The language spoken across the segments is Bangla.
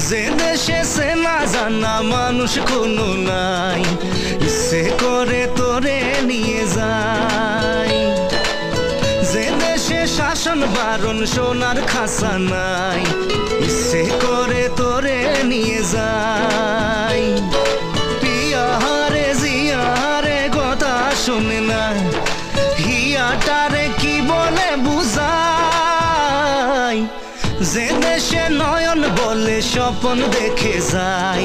যে দেশে সে না জানা মানুষ কোনো নাই, ইচ্ছে করে তোরে নিয়ে যাই। যে দেশে শাসন বারণ সোনার খাসা নাই, ইচ্ছে করে তোরে নিয়ে যাই। পিয়ারে জিয়ারে কথা শোনে না, হিয়াটারে কি বলে বুঝাই। যে দেশে নয়ন বলে স্বপন দেখে যাই,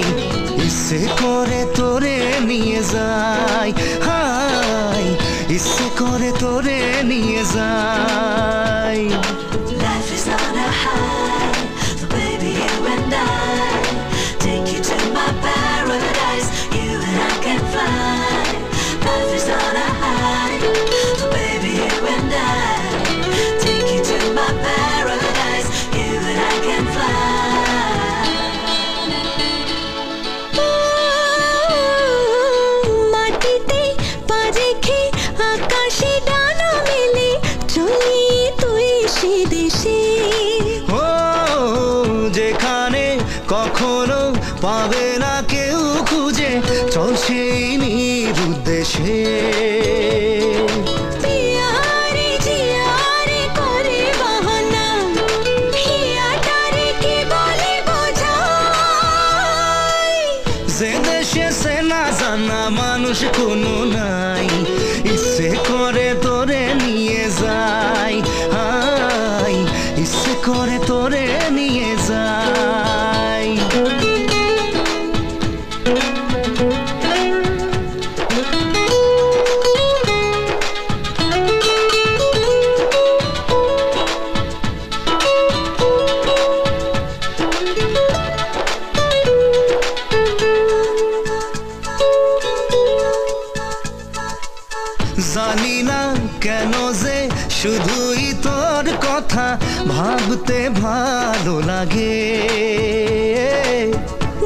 ইচ্ছে করে তোরে নিয়ে যাই। হাই ইচ্ছে করে তোরে নিয়ে যাই। Life is on a high, so baby you and I take you to my paradise. You and I can fly. Life is on a high, so baby you and I take you to my paradise. You and I can fly. মাটিতে পা রেখে আকাশে ডানা মেলে চলি তুই সে দেশে। ও যেখানে কখনো পাবে না কেউ খুঁজে, চল সেই নিরুদ্দেশে। পিয়ারে জিয়ারে করে বাহানা, হিয়াটারে কি বলে বোঝাই। যে দেশে সে না জানা মানুষ কোনো নাই, ইচ্ছে করে তোরে নিয়ে যাই। হাই ইচ্ছে করে তোরে নিয়ে যাই। জানি না কেন যে শুধুই তোর কথা ভাবতে ভালো লাগে।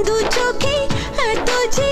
দু চোখে এত যে